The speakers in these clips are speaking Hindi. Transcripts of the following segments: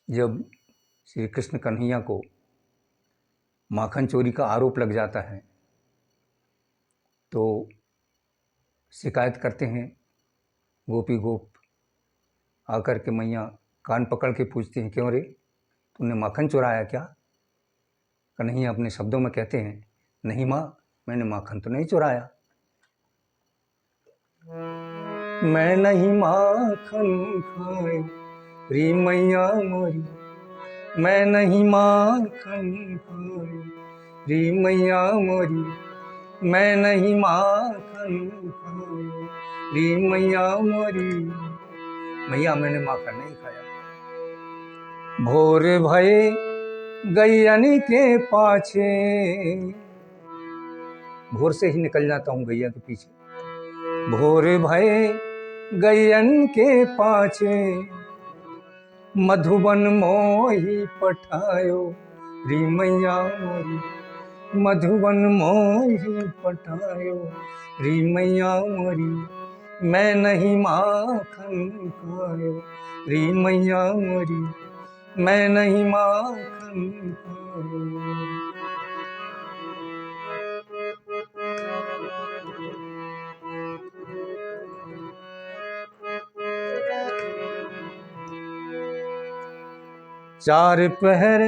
जब श्री कृष्ण कन्हैया को माखन चोरी का आरोप लग जाता है तो शिकायत करते हैं गोपी गोप आकर के मैया कान पकड़ के पूछती हैं, क्यों रे, तूने माखन चुराया क्या? कन्हैया अपने शब्दों में कहते हैं, नहीं माँ, मैंने माखन तो नहीं चुराया। मैं नहीं माखन खायो री मैया मोरी, मैं नहीं माखन खायो री मैया मोरी, मैं नहीं माखन खायो री मैया मोरी, मैया मैंने माखन नहीं खाया। भोर भये गैयन के पाछे, भोर से ही निकल जाता हूँ गैया के पीछे। भोर भये गैयन के पाछे, मधुबन मोही पठायो री मैया मोरी, मधुबन मोही पठायो री मैया मोरी, मैं नहीं माखन खायो री मैया मोरी, मैं नहीं माखन खायो। चार पहर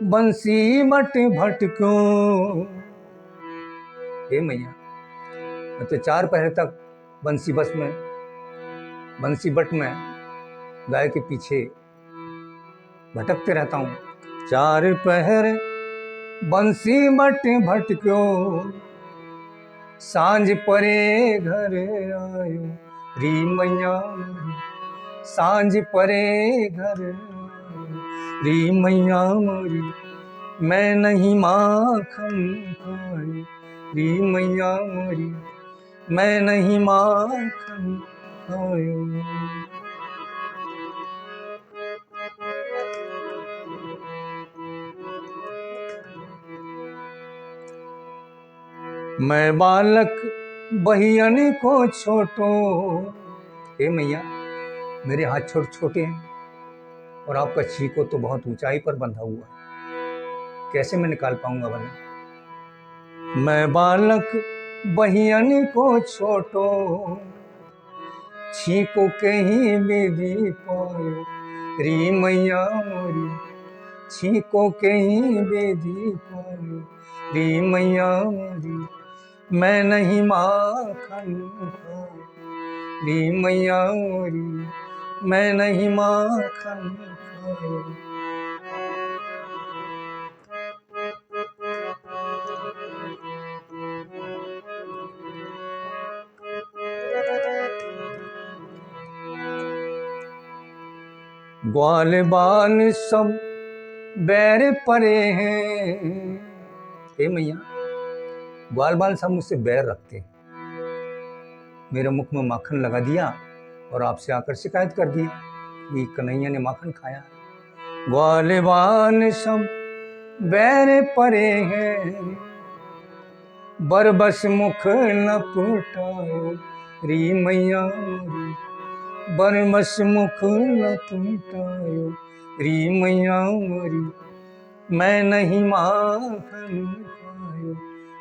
बंसी बट भटको, हे मैया मैं तो 4 पहर तक बंसी बट में गाय के पीछे भटकते रहता हूँ। 4 पहर बंसी बट भटक्यो, सांझ परे घर आयो री मैया मोरी, सांझ परे घर आयो री मैया मोरी, मैं नहीं माखन खायो री मैया मोरी, मैं नहीं माखन खायो। मैं बालक बहियन को छोटो, हे मैया मेरे हाथ छोटे हैं और आपका छीको तो बहुत ऊंचाई पर बंधा हुआ है, कैसे मैं निकाल पाऊंगा भला। मैं बालक बहियन को छोटो, छीको कहीं विधि पायो री मैया मोरी, छीको कहीं विधि पायो री मैया मोरी, मैं नहीं माखन खायो री मैया मोरी, मैं नहीं माखन खायो। ग्वाल बाल सब बैर परे हैं, हे मैया ग्वाल बाल सब मुझसे बैर रखते हैं, मेरे मुख में माखन लगा दिया और आपसे आकर शिकायत कर दिया कि कन्हैया ने माखन खाया। ग्वाल बाल सब बैर परे हैं, बरबस मुख न पुटायो री मैया मोरी, बरबस मुख न पुटायो री मैया मोरी, मैं नहीं माखन खायो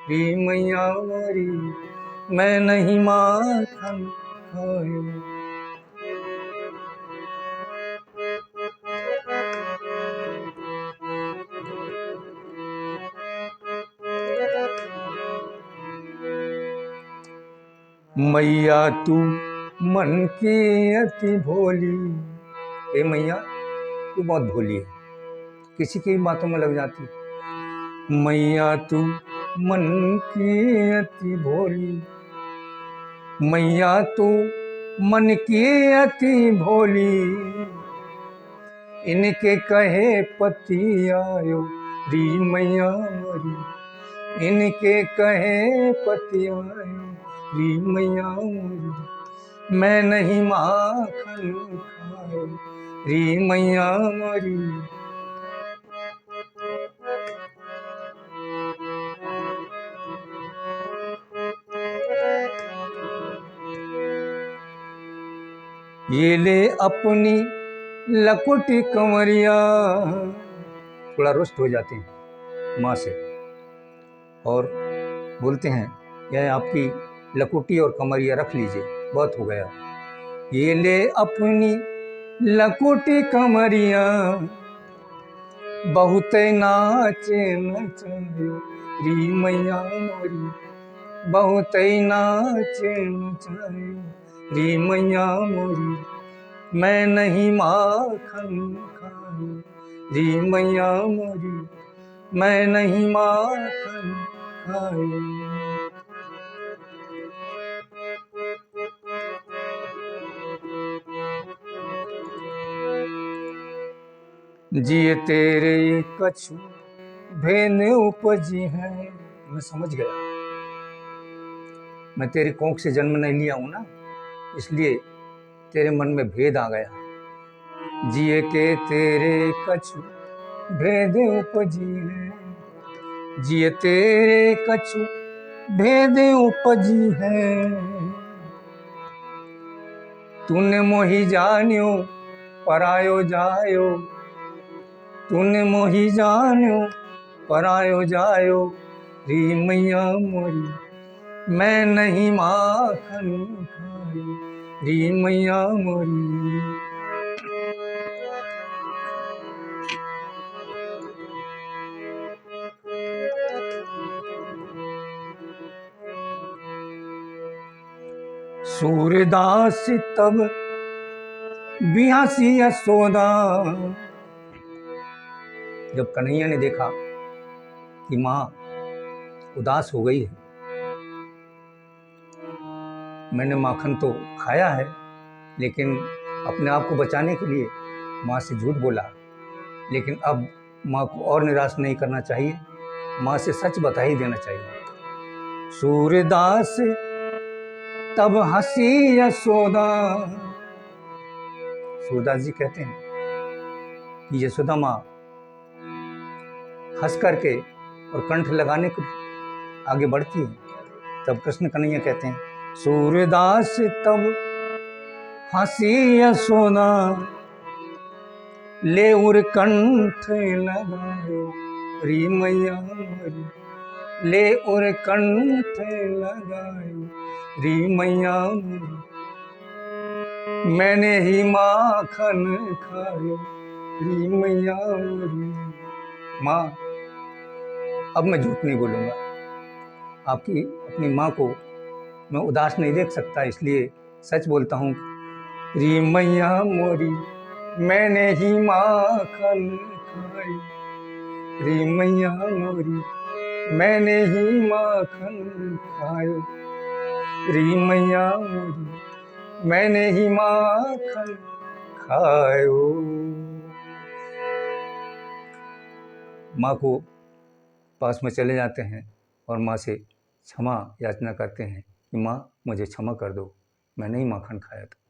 री मैया मोरी, मैं नहीं माखन खायो। मैया तू मन की अति भोली, हे मैया तू बहुत भोली है, किसी की बातों में लग जाती। मैया तू मन की अति भोली, मैया तू मन की अति भोली, इनके कहे पति आयो री मैया मोरी, इनके कहे पति आयो री मैया मोरी, मैं नहीं माखन खायो री मैया मोरी। ये ले अपनी लकुटी कमरिया, थोड़ा रुष्ट हो जाते हैं माँ से और बोलते हैं यह आपकी लकुटी और कमरिया रख लीजिए, बहुत हो गया। ये ले अपनी लकुटी कमरिया, बहुत नाचे नचायो री मैया मोरी, बहुत नाचे नचायो री मैया मोरी, मैं नहीं माखन खायो री मैया मोरी, मैं नहीं माखन खायो। जिए तेरे कछु भेन उपजी है, मैं समझ गया, मैं तेरी कोख से जन्म नहीं लिया हूं ना, इसलिए तेरे मन में भेद आ गया। जिए के तेरे कछु भेद उपजी है, जिए तेरे कछु भेद उपजी है, तूने मोही जान्यो परायो जायो, तूने मोही जान्यो परायो जायो री मैया मोरी, मैं नहीं माखन खायो री मैया मोरी। सूरदास तब बिहासी यशोदा, जब कन्हैया ने देखा कि माँ उदास हो गई है, मैंने माखन तो खाया है लेकिन अपने आप को बचाने के लिए माँ से झूठ बोला, लेकिन अब माँ को और निराश नहीं करना चाहिए, माँ से सच बता ही देना चाहिए। सूरदास तब हंसी यशोदा, सूरदास जी कहते हैं कि यशोदा माँ हंस करके और कंठ लगाने को आगे बढ़ती है, तब कृष्ण कन्हैया कहते हैं सूरदास तब हंसी यशोदा, ले उर कंठ लगायो री मैया मोरी, ले उर कंठ लगायो री मैया मोरी, मैंने ही माखन खायो री मैया मोरी। माँ अब मैं झूठ नहीं बोलूंगा, आपकी अपनी माँ को मैं उदास नहीं देख सकता, इसलिए सच बोलता हूँ री मैया मोरी, मैंने ही माखन खायो री मैया मोरी, मैंने ही माखन खायो री मैया मोरी, मैंने ही माखन खायो। माँ को पास में चले जाते हैं और माँ से क्षमा याचना करते हैं कि माँ मुझे क्षमा कर दो, मैं नहीं माखन खाया था।